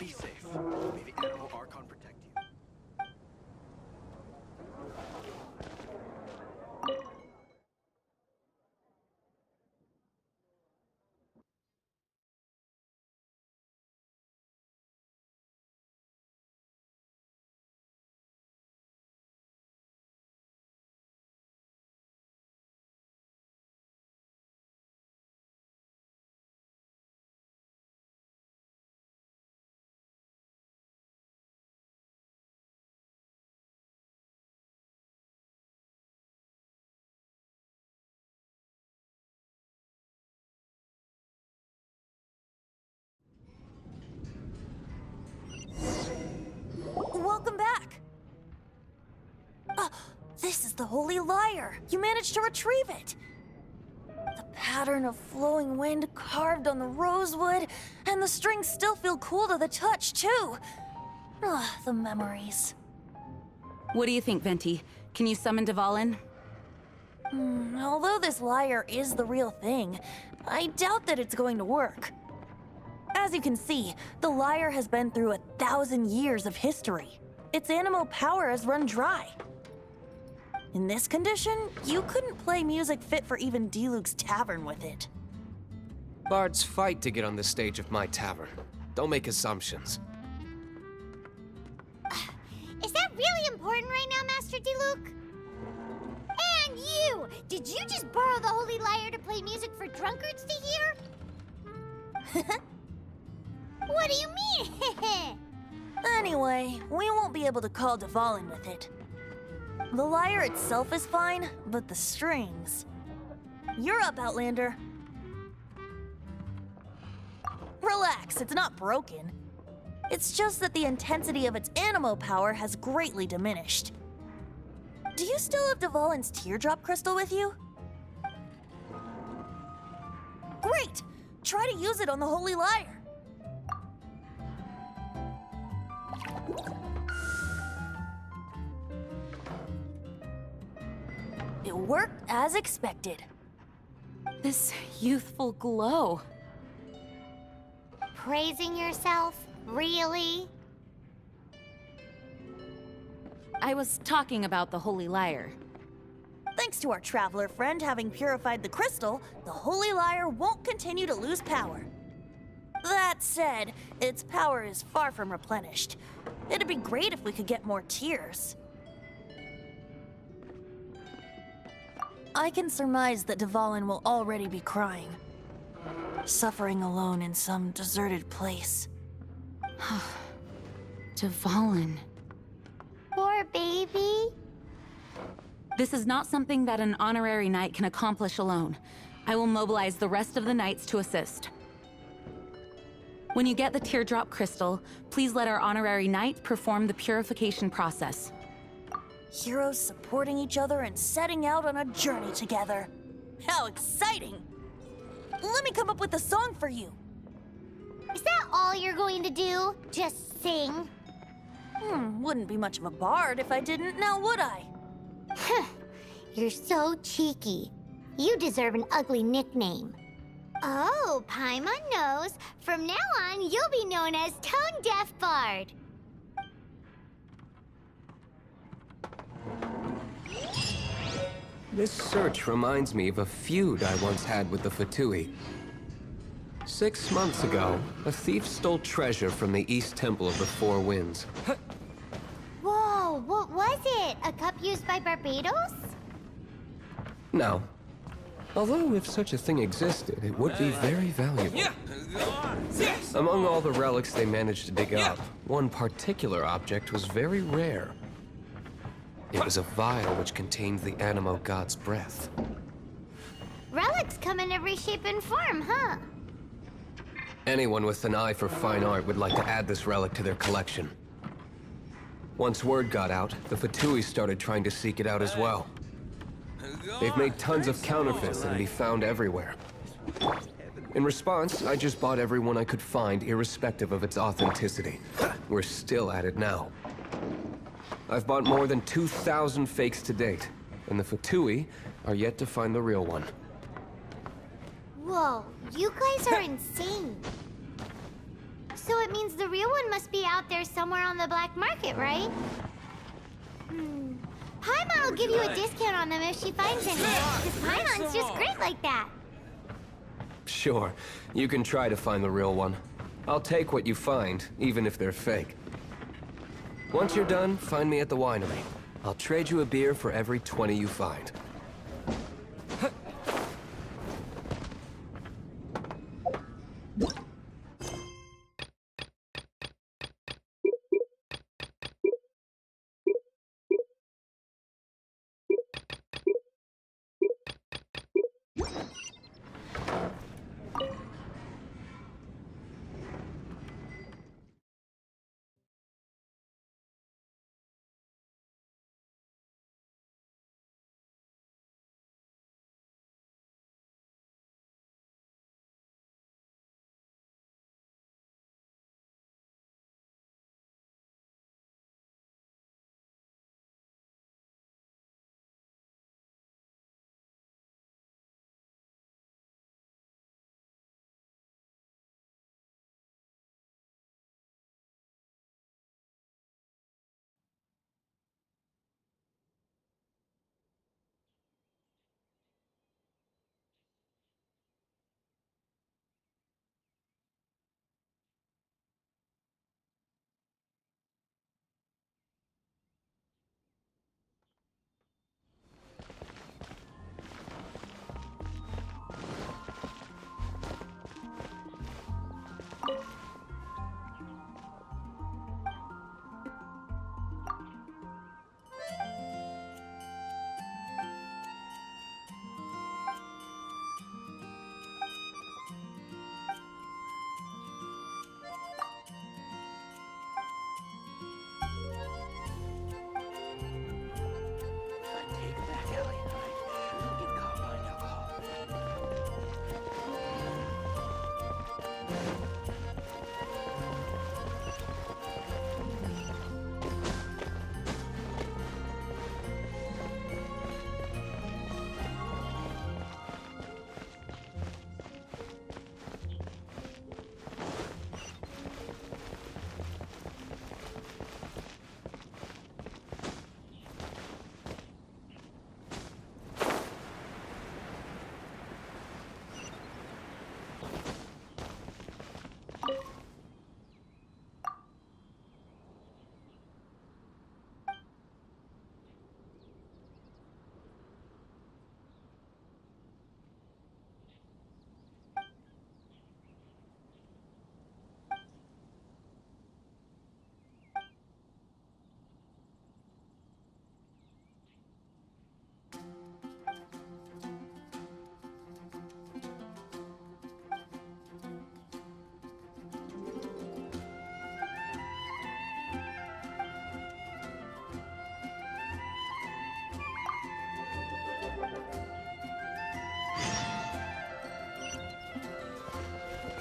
Be safe. May the animal Archon protect you. Welcome back! This is the Holy Lyre! You managed to retrieve it! The pattern of flowing wind carved on the rosewood, and the strings still feel cool to the touch, too! The memories. What do you think, Venti? Can you summon Dvalin? Although this lyre is the real thing, I doubt that it's going to work. As you can see, the lyre has been through 1,000 years of history. Its animal power has run dry. In this condition, you couldn't play music fit for even Diluc's tavern with it. Bards fight to get on the stage of my tavern. Don't make assumptions. Is that really important right now, Master Diluc? And you! Did you just borrow the Holy Lyre to play music for drunkards to hear? What do you mean? Anyway, we won't be able to call Dvalin with it. The lyre itself is fine, but the strings... You're up, Outlander. Relax, it's not broken. It's just that the intensity of its animo power has greatly diminished. Do you still have Dvalin's teardrop crystal with you? Great! Try to use it on the Holy Lyre. It worked as expected. This youthful glow. Praising yourself? Really? I was talking about the Holy Lyre. Thanks to our traveler friend having purified the crystal, the Holy Lyre won't continue to lose power. That said, its power is far from replenished. It'd be great if we could get more tears. I can surmise that Dvalin will already be crying. Suffering alone in some deserted place. Dvalin. Poor baby. This is not something that an honorary knight can accomplish alone. I will mobilize the rest of the knights to assist. When you get the teardrop crystal, please let our honorary knight perform the purification process. Heroes supporting each other and setting out on a journey together. How exciting! Let me come up with a song for you. Is that all you're going to do? Just sing? Wouldn't be much of a bard if I didn't, now would I? You're so cheeky. You deserve an ugly nickname. Oh, Paimon knows. From now on, you'll be known as Tone Deaf Bard. This search reminds me of a feud I once had with the Fatui. 6 months ago, a thief stole treasure from the East Temple of the Four Winds. Whoa, what was it? A cup used by Barbados? No. Although if such a thing existed, it would be very valuable. Among all the relics they managed to dig up, one particular object was very rare. It was a vial which contained the Animo God's breath. Relics come in every shape and form, huh? Anyone with an eye for fine art would like to add this relic to their collection. Once word got out, the Fatui started trying to seek it out as well. They've made tons of counterfeits that can be found everywhere. In response, I just bought every one I could find, irrespective of its authenticity. We're still at it now. I've bought more than 2,000 fakes to date, and the Fatui are yet to find the real one. Whoa, you guys are insane. So it means the real one must be out there somewhere on the black market, right? Paimon will give you a discount on them if she finds any. Because Paimon's just great like that. Sure, you can try to find the real one. I'll take what you find, even if they're fake. Once you're done, find me at the winery. I'll trade you a beer for every 20 you find.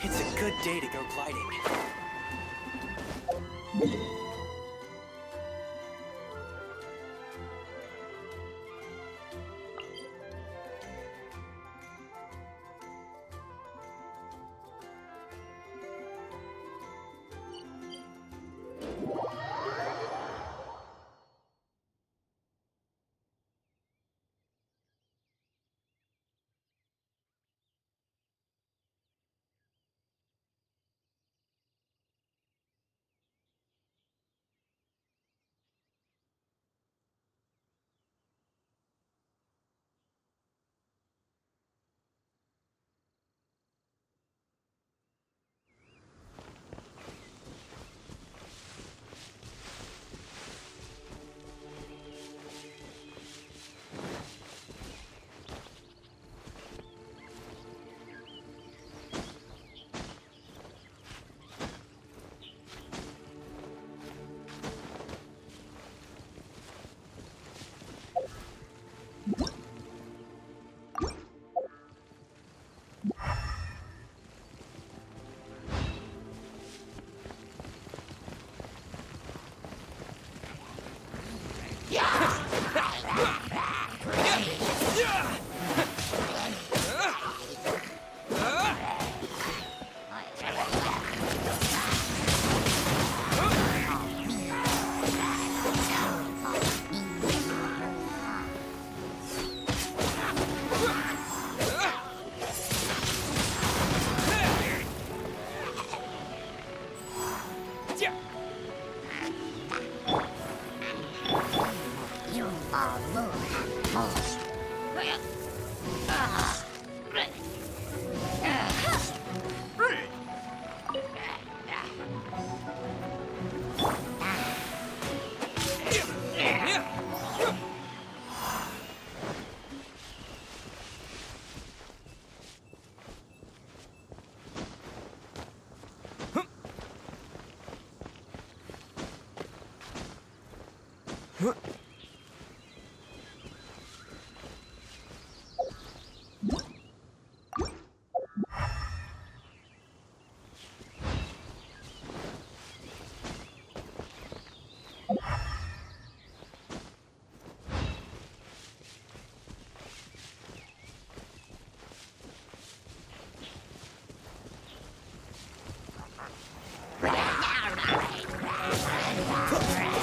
It's a good day to go gliding.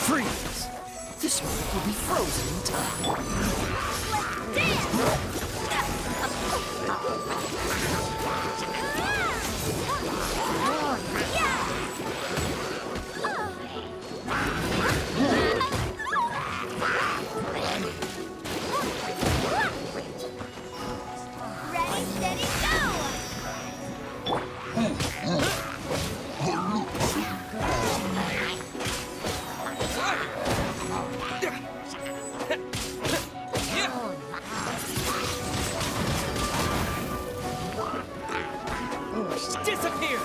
Freeze! This one will be frozen in time. Ready, steady, go! Disappear!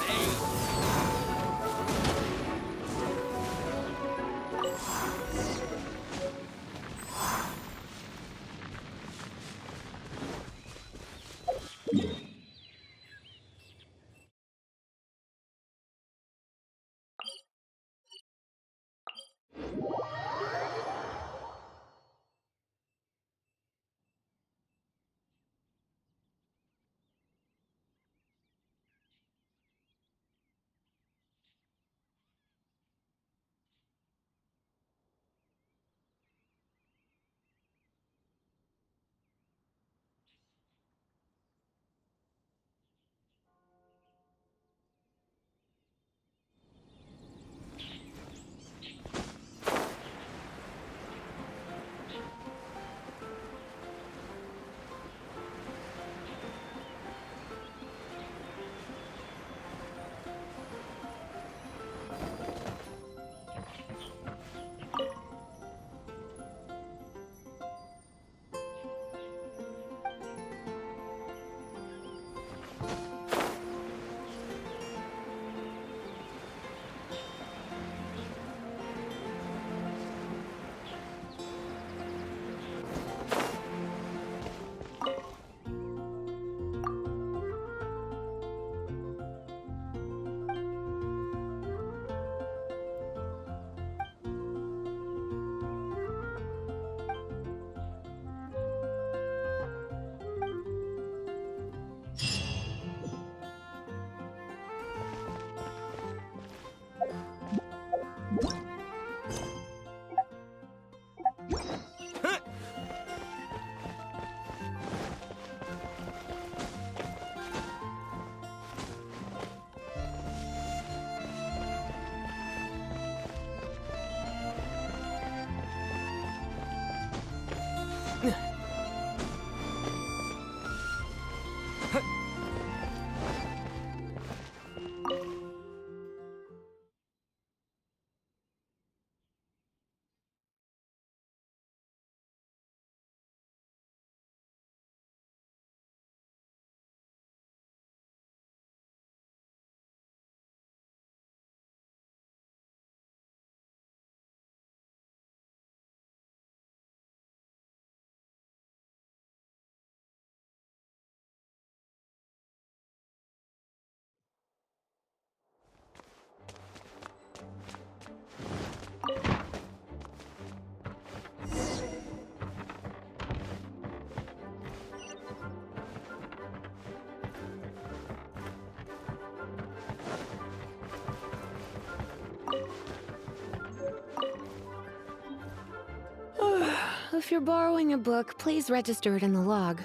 If you're borrowing a book, please register it in the log.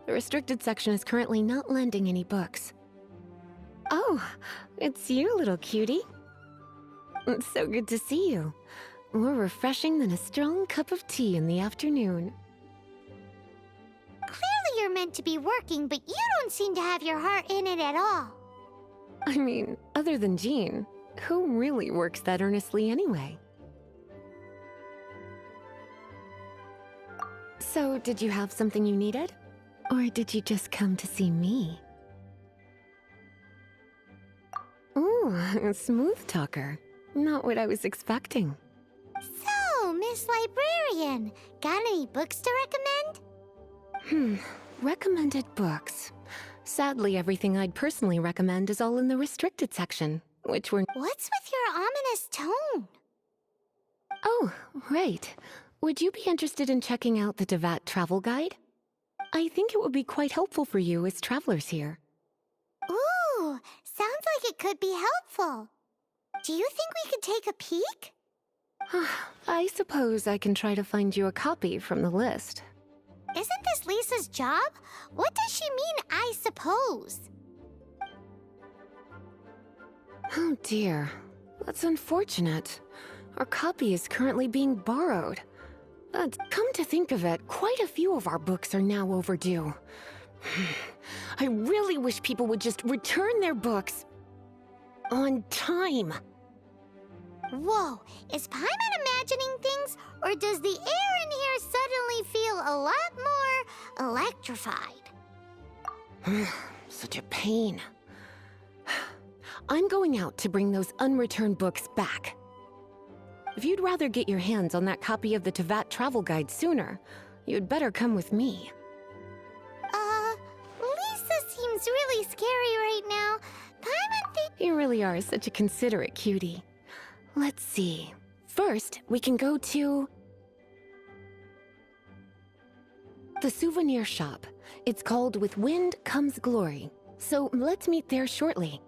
The restricted section is currently not lending any books. Oh, it's you, little cutie. It's so good to see you. More refreshing than a strong cup of tea in the afternoon. Clearly you're meant to be working, but you don't seem to have your heart in it at all. I mean, other than Jean, who really works that earnestly anyway? So, did you have something you needed? Or did you just come to see me? Ooh, a smooth talker. Not what I was expecting. So, Miss famous librarian. Got any books to recommend? Recommended books. Sadly, everything I'd personally recommend is all in the restricted section, which were... What's with your ominous tone? Oh, right. Would you be interested in checking out the Devat travel guide? I think it would be quite helpful for you as travelers here. Ooh, sounds like it could be helpful. Do you think we could take a peek? I suppose I can try to find you a copy from the list. Isn't this Lisa's job? What does she mean, I suppose? Oh dear, that's unfortunate. Our copy is currently being borrowed. But come to think of it, quite a few of our books are now overdue. I really wish people would just return their books on time. Whoa, is Paimon imagining things, or does the air in here suddenly feel a lot more electrified? Such a pain. I'm going out to bring those unreturned books back. If you'd rather get your hands on that copy of the Tevat travel guide sooner, you'd better come with me. Lisa seems really scary right now. Paimon You really are such a considerate cutie. Let's see. First, we can go to... the souvenir shop. It's called With Wind Comes Glory. So let's meet there shortly.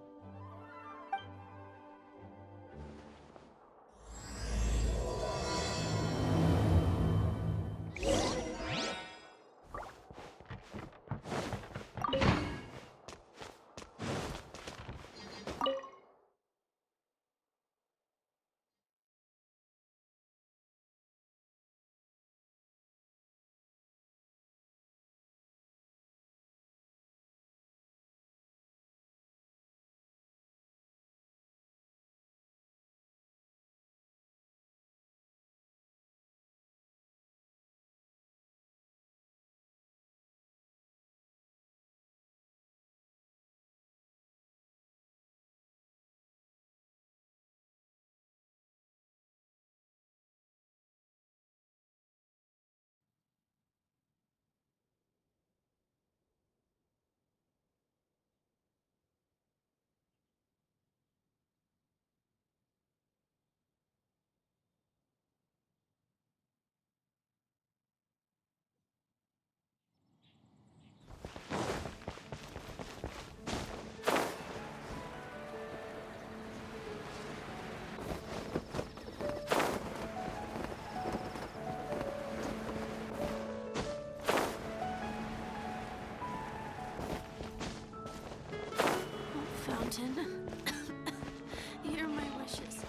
Fountain, hear my wishes.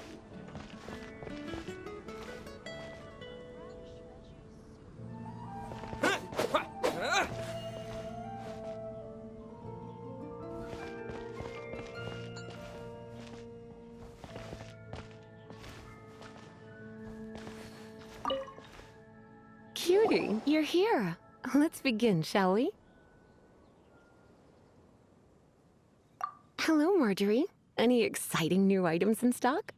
Cutie, you're here. Let's begin, shall we? Hello, Marjorie. Any exciting new items in stock?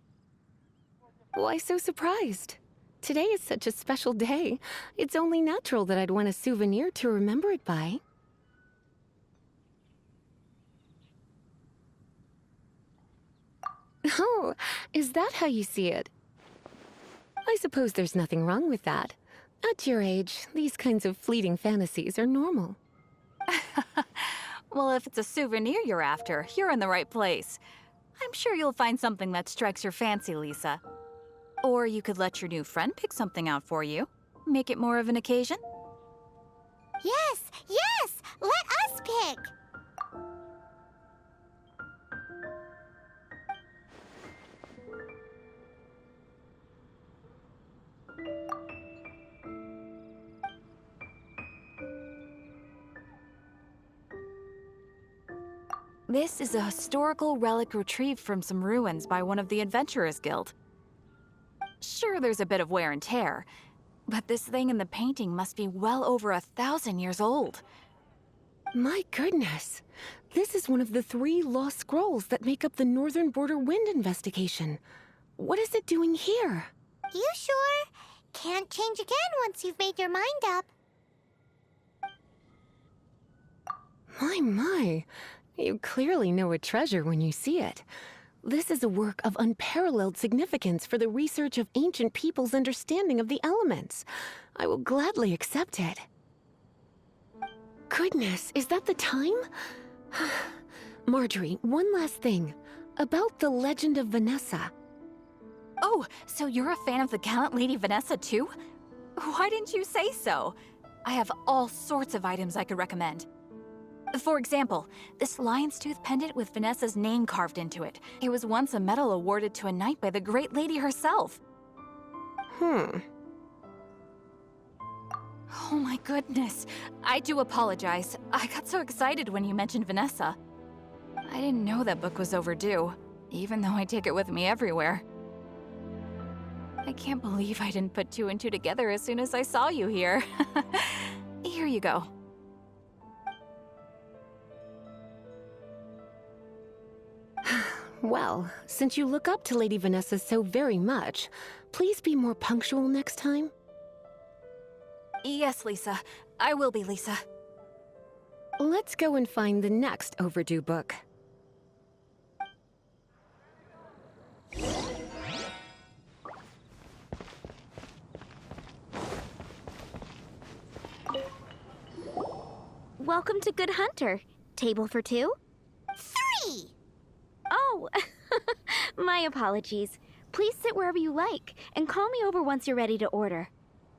Why so surprised? Today is such a special day. It's only natural that I'd want a souvenir to remember it by. Oh, is that how you see it? I suppose there's nothing wrong with that. At your age, these kinds of fleeting fantasies are normal. Well, if it's a souvenir you're after, you're in the right place. I'm sure you'll find something that strikes your fancy, Lisa. Or you could let your new friend pick something out for you. Make it more of an occasion. Yes, yes! Let us pick! This is a historical relic retrieved from some ruins by one of the Adventurers Guild. Sure, there's a bit of wear and tear, but this thing in the painting must be well over 1,000 years old. My goodness! This is one of the 3 lost scrolls that make up the Northern Border Wind investigation. What is it doing here? You sure? Can't change again once you've made your mind up. My. You clearly know a treasure when you see it. This is a work of unparalleled significance for the research of ancient people's understanding of the elements. I will gladly accept it. Goodness, is that the time? Marjorie, one last thing. About the legend of Vanessa. Oh, so you're a fan of the gallant Lady Vanessa too? Why didn't you say so? I have all sorts of items I could recommend. For example, this lion's tooth pendant with Vanessa's name carved into it. It was once a medal awarded to a knight by the great lady herself. Oh my goodness. I do apologize. I got so excited when you mentioned Vanessa. I didn't know that book was overdue, even though I take it with me everywhere. I can't believe I didn't put two and two together as soon as I saw you here. Here you go. Well, since you look up to Lady Vanessa so very much, please be more punctual next time. Yes, Lisa. I will be, Lisa. Let's go and find the next overdue book. Welcome to Good Hunter. Table for two? 3! Oh, my apologies. Please sit wherever you like, and call me over once you're ready to order.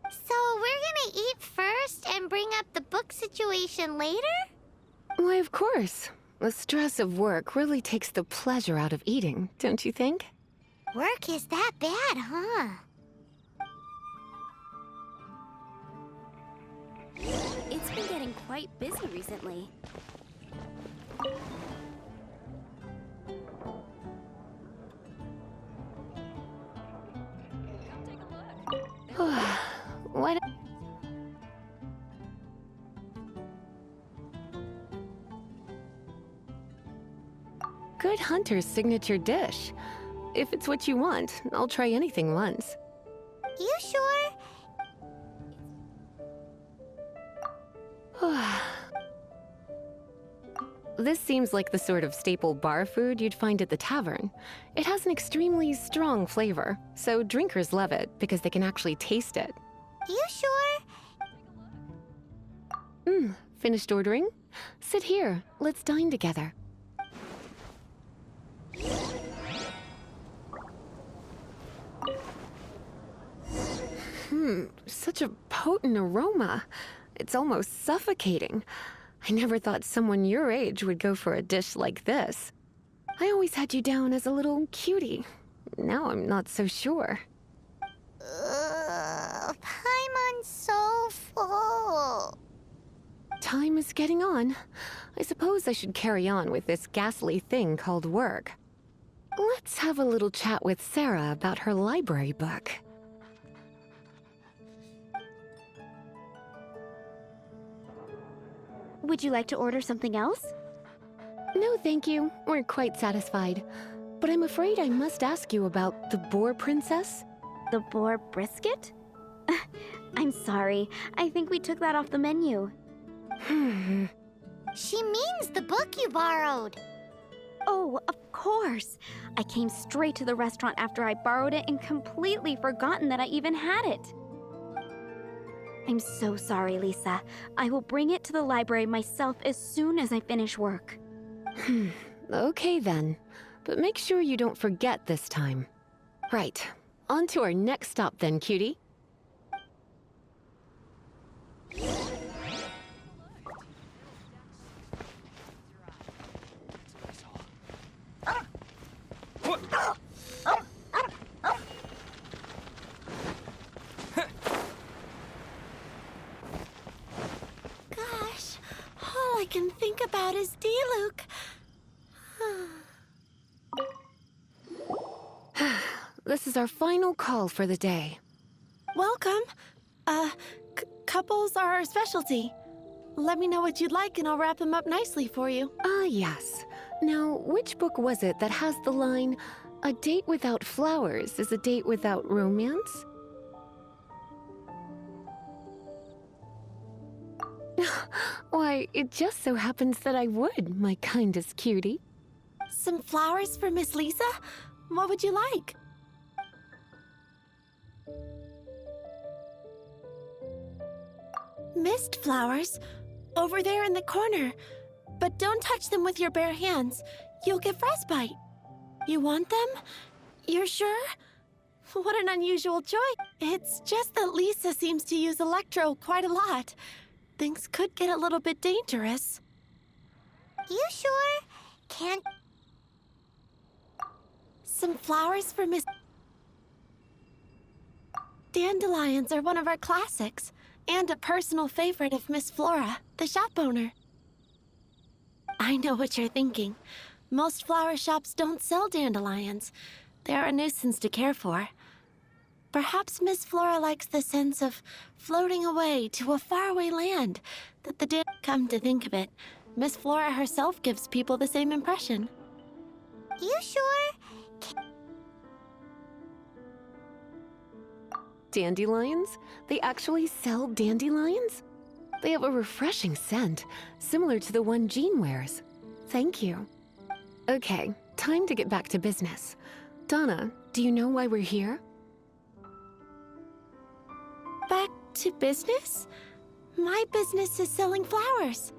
So we're gonna eat first and bring up the book situation later? Why, of course. The stress of work really takes the pleasure out of eating, don't you think? Work is that bad, huh? It's been getting quite busy recently. What? Good Hunter's signature dish. If it's what you want, I'll try anything once. You sure? This seems like the sort of staple bar food you'd find at the tavern. It has an extremely strong flavor, so drinkers love it because they can actually taste it. You sure? Finished ordering? Sit here. Let's dine together. Such a potent aroma. It's almost suffocating. I never thought someone your age would go for a dish like this. I always had you down as a little cutie. Now I'm not so sure. Paimon's so full. Time is getting on. I suppose I should carry on with this ghastly thing called work. Let's have a little chat with Sarah about her library book. Would you like to order something else? No, thank you. We're quite satisfied. But I'm afraid I must ask you about the Boar Princess. The boar brisket? I'm sorry. I think we took that off the menu. She means the book you borrowed. Oh, of course. I came straight to the restaurant after I borrowed it and completely forgotten that I even had it. I'm so sorry, Lisa. I will bring it to the library myself as soon as I finish work. Okay then. But make sure you don't forget this time. Right. On to our next stop then, cutie. Gosh, all I can think about is D-Luke. This is our final call for the day. Welcome. Couples are our specialty. Let me know what you'd like and I'll wrap them up nicely for you. Ah, yes. Now, which book was it that has the line, "A date without flowers is a date without romance"? Why, it just so happens that I would, my kindest cutie. Some flowers for Miss Lisa? What would you like? Mist flowers? Over there in the corner. But don't touch them with your bare hands. You'll get frostbite. You want them? You're sure? What an unusual choice. It's just that Lisa seems to use Electro quite a lot. Things could get a little bit dangerous. You sure? Can't... Some flowers for Miss... Dandelions are one of our classics, and a personal favorite of Miss Flora, the shop owner. I know what you're thinking. Most flower shops don't sell dandelions. They're a nuisance to care for. Perhaps Miss Flora likes the sense of floating away to a faraway land that the Come to think of it, Miss Flora herself gives people the same impression. You sure? Dandelions? They actually sell dandelions? They have a refreshing scent, similar to the one Jean wears. Thank you. Okay, time to get back to business. Donna, do you know why we're here? Back to business? My business is selling flowers.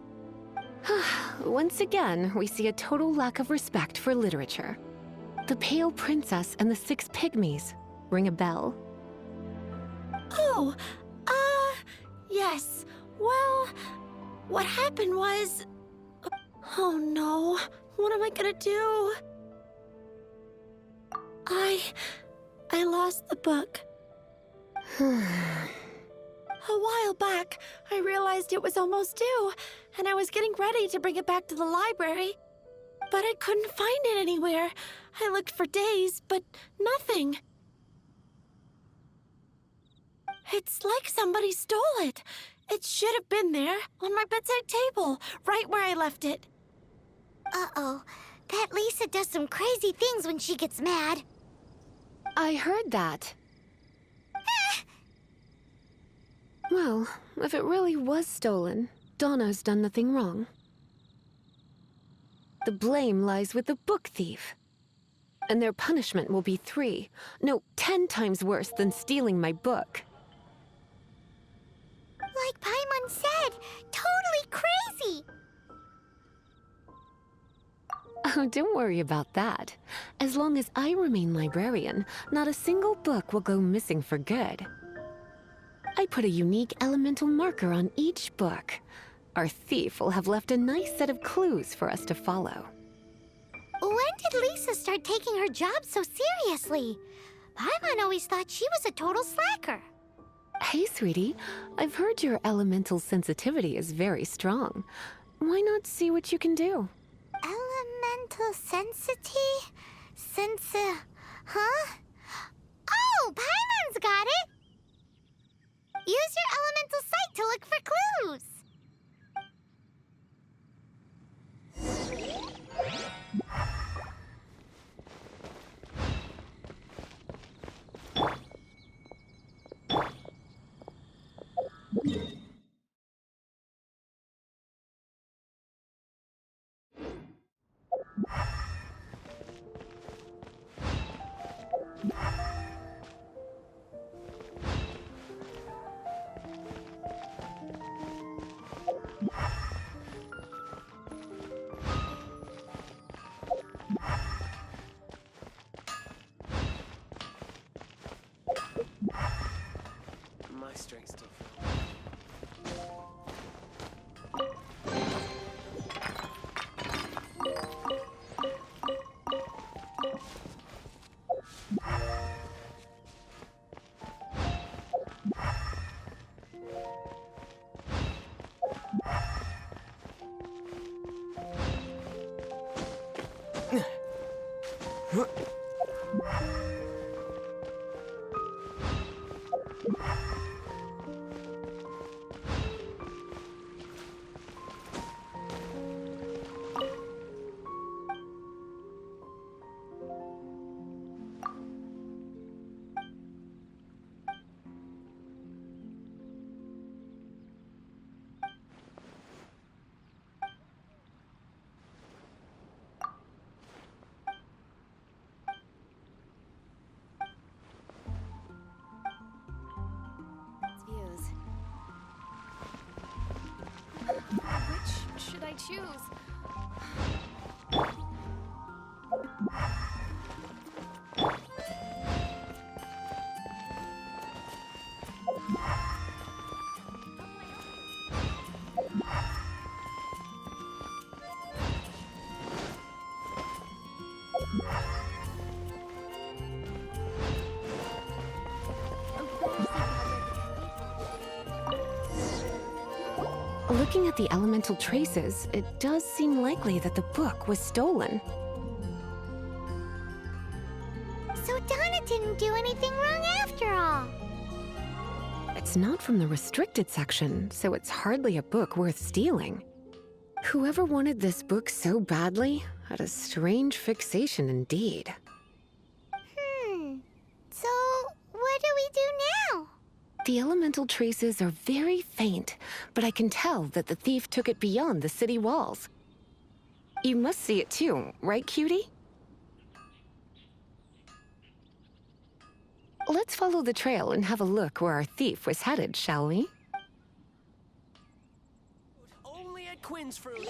Once again, we see a total lack of respect for literature. The Pale Princess and the Six Pygmies. Ring a bell? Oh, yes. Well, what happened was... Oh no, what am I gonna do? I lost the book. A while back, I realized it was almost due, and I was getting ready to bring it back to the library. But I couldn't find it anywhere. I looked for days, but nothing. It's like somebody stole it. It should have been there, on my bedside table, right where I left it. Uh-oh. That Lisa does some crazy things when she gets mad. I heard that. Well, if it really was stolen, Donna's done nothing wrong. The blame lies with the book thief. And their punishment will be 10 times worse than stealing my book. Like Paimon said, totally crazy! Oh, don't worry about that. As long as I remain librarian, not a single book will go missing for good. I put a unique elemental marker on each book. Our thief will have left a nice set of clues for us to follow. When did Lisa start taking her job so seriously? Paimon always thought she was a total slacker. Hey, sweetie. I've heard your elemental sensitivity is very strong. Why not see what you can do? Elemental sensity? Huh? Oh, Paimon's got it! Use your elemental sight to look for clues! My strength still I choose? Looking at the elemental traces, it does seem likely that the book was stolen. So Donna didn't do anything wrong after all. It's not from the restricted section, so it's hardly a book worth stealing. Whoever wanted this book so badly had a strange fixation indeed. So, what do we do now? The elemental traces are very faint, but I can tell that the thief took it beyond the city walls. You must see it too, right, cutie? Let's follow the trail and have a look where our thief was headed, shall we? Only at Quinn's Fruit.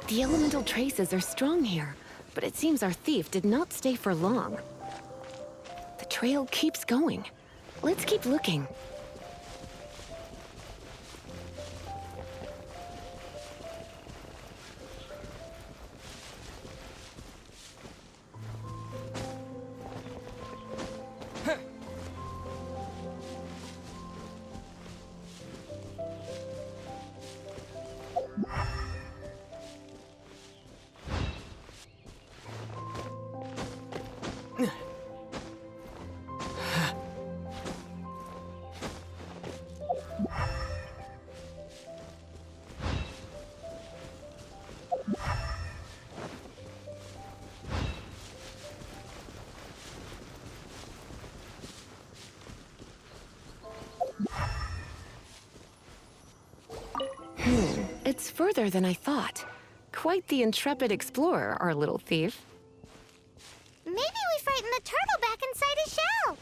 The elemental traces are strong here, but it seems our thief did not stay for long. The trail keeps going. Let's keep looking. It's further than I thought. Quite the intrepid explorer, our little thief. Maybe we frightened the turtle back inside his shell.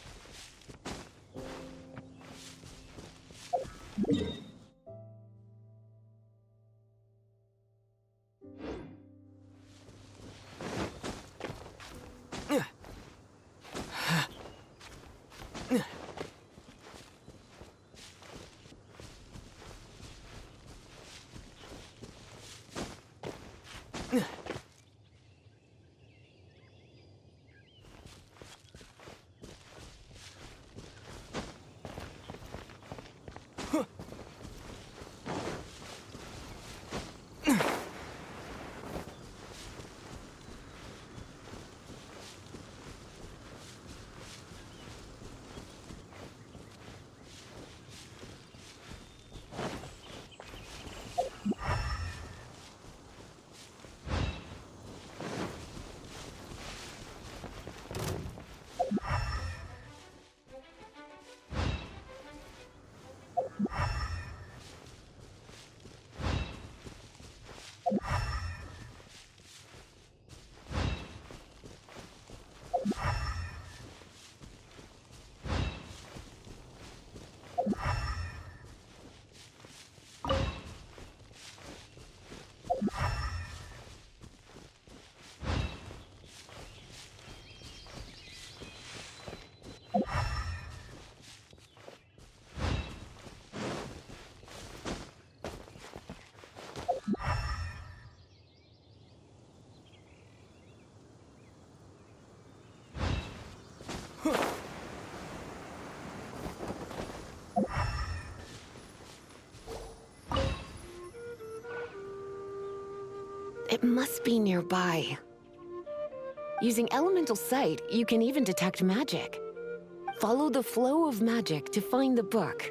It must be nearby. Using elemental sight, you can even detect magic. Follow the flow of magic to find the book.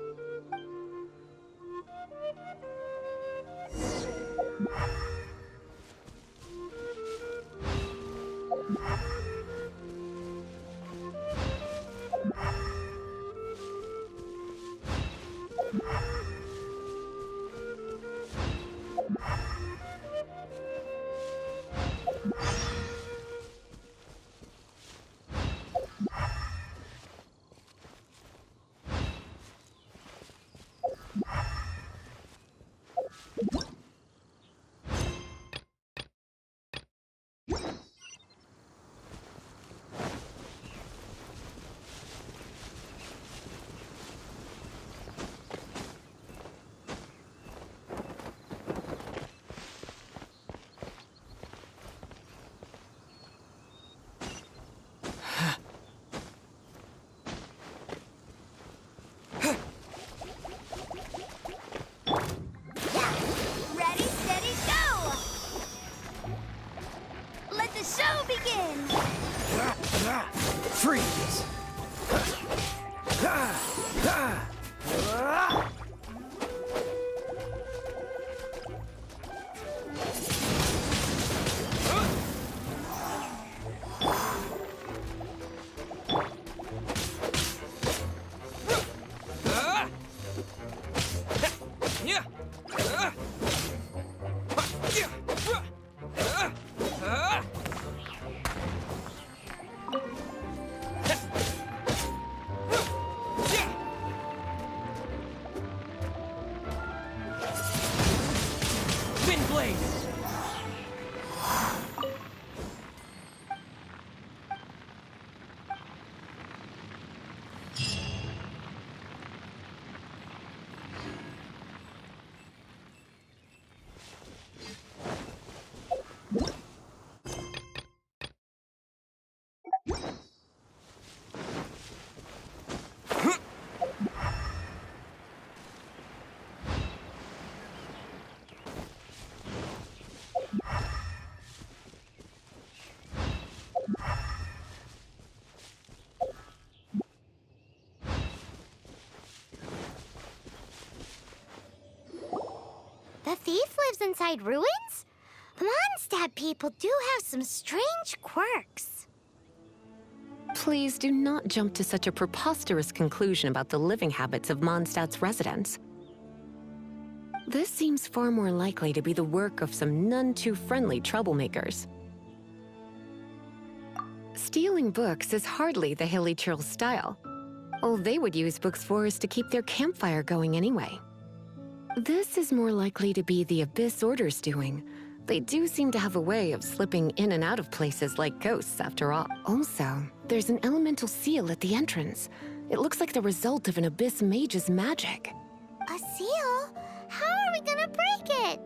Ready, steady, go! Let the show begin! Freeze! Wind blade! The thief lives inside ruins? Mondstadt people do have some strange quirks. Please do not jump to such a preposterous conclusion about the living habits of Mondstadt's residents. This seems far more likely to be the work of some none-too-friendly troublemakers. Stealing books is hardly the Hilly Churl's style. All they would use books for is to keep their campfire going anyway. This is more likely to be the Abyss Order's doing. They do seem to have a way of slipping in and out of places like ghosts, after all. Also, there's an elemental seal at the entrance. It looks like the result of an Abyss mage's magic. A seal? How are we gonna break it?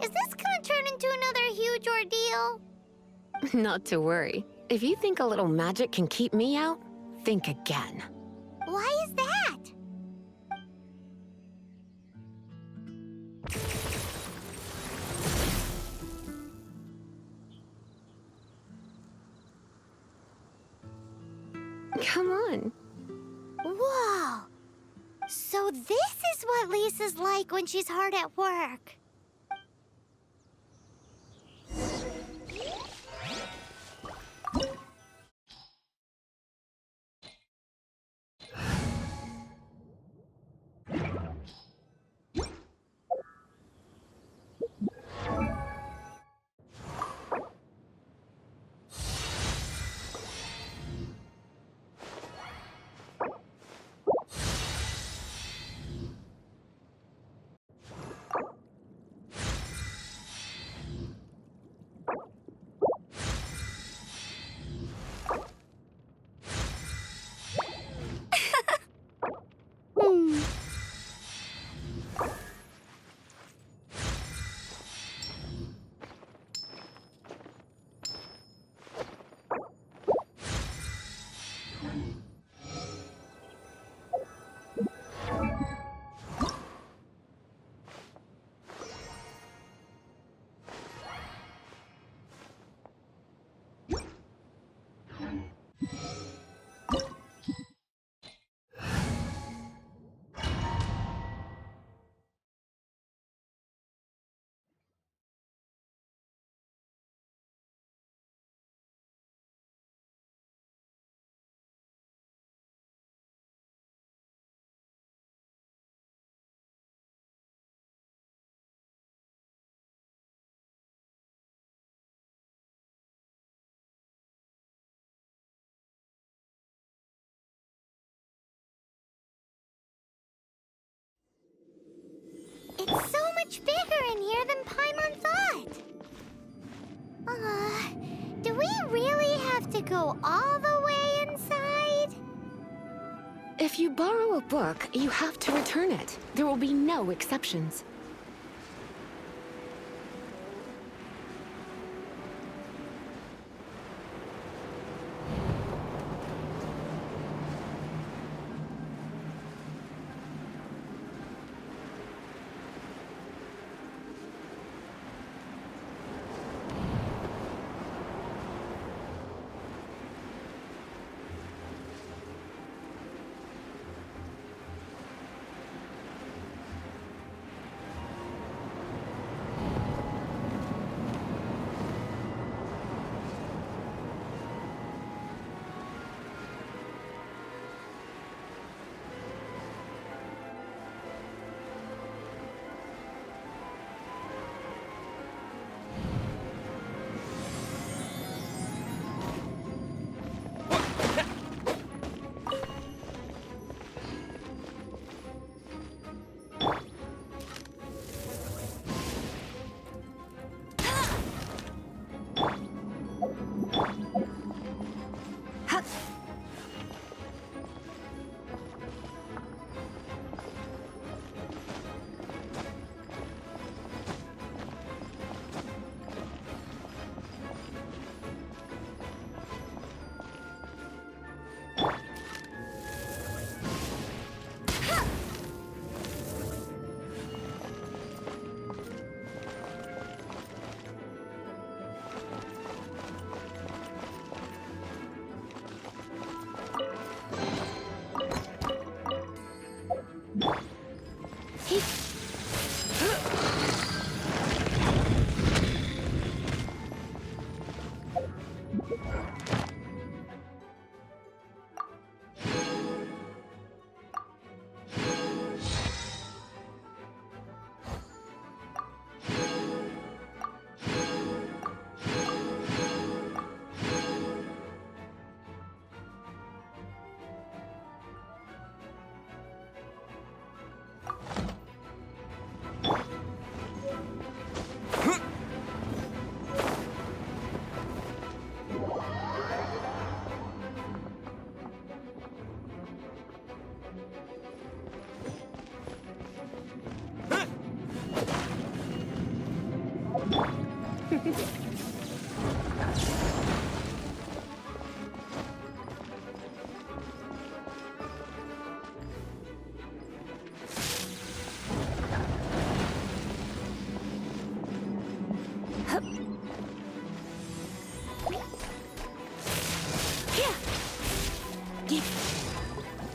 Is this gonna turn into another huge ordeal? Not to worry. If you think a little magic can keep me out, think again. Why is that? Come on. Whoa! So this is what Lisa's like when she's hard at work. much bigger in here than Paimon thought. Do we really have to go all the way inside? If you borrow a book, you have to return it. There will be no exceptions.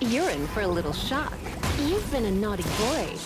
You're in for a little shock. You've been a naughty boy.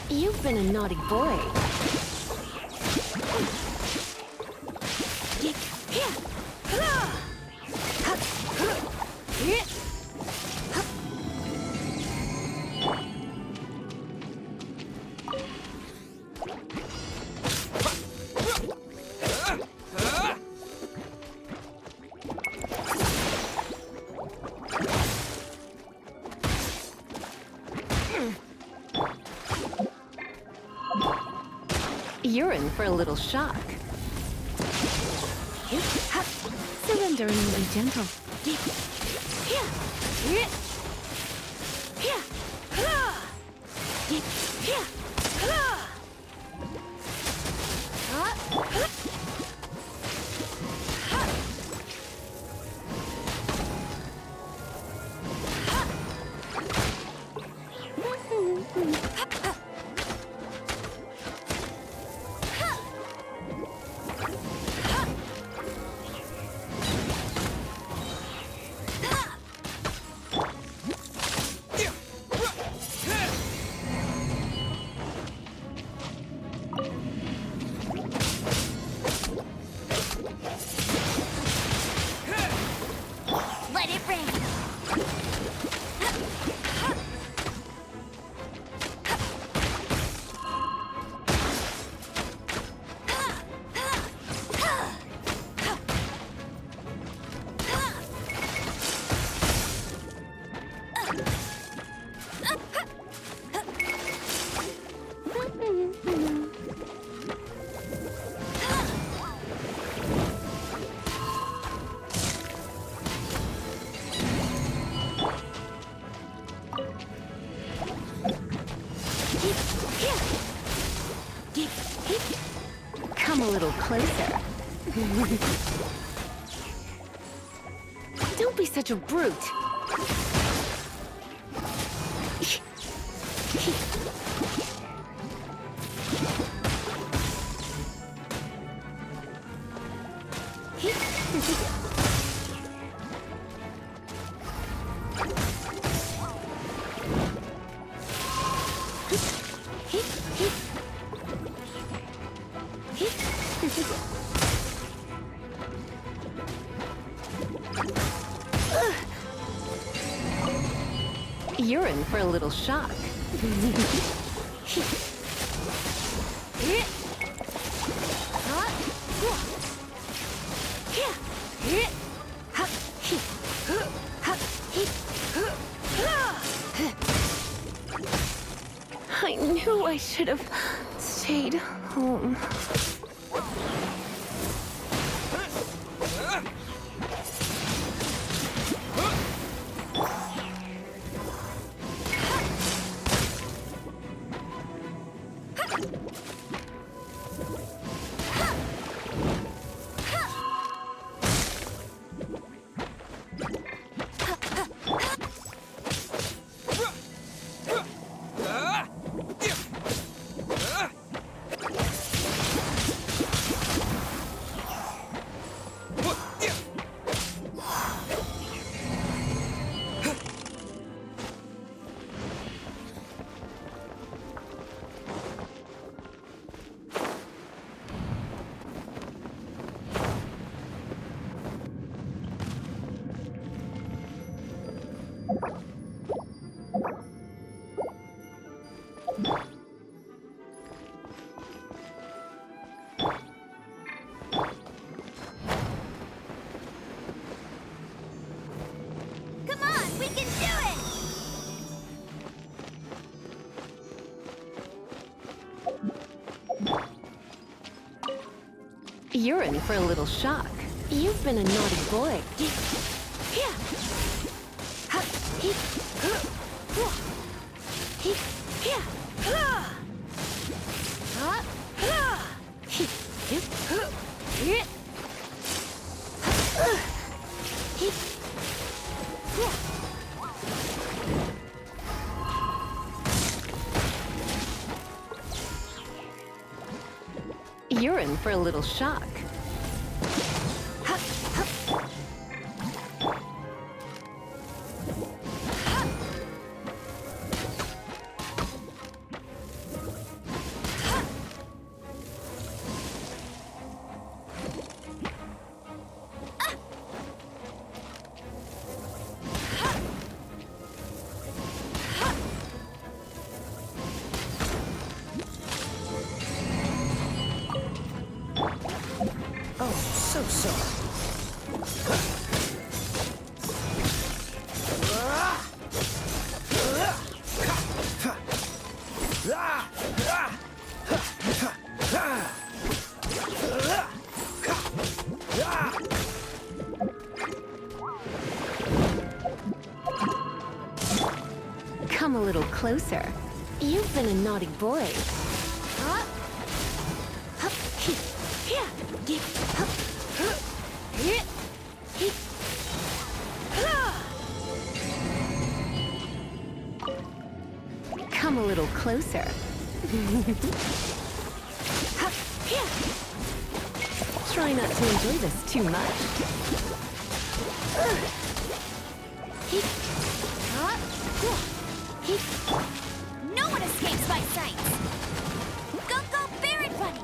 You've been a naughty boy. You're in for a little shock. Surrender and be gentle. Come a little closer. Don't be such a brute. You're in for a little shock. I knew I should have stayed home. Come on, we can do it! You're in for a little shock. You've been a naughty boy. You're in for a little shock. Oh, so sorry. Come a little closer. You've been a naughty boy. Come a little closer. Try not to enjoy this too much. No one escapes my sight! Go, go, Baron Bunny!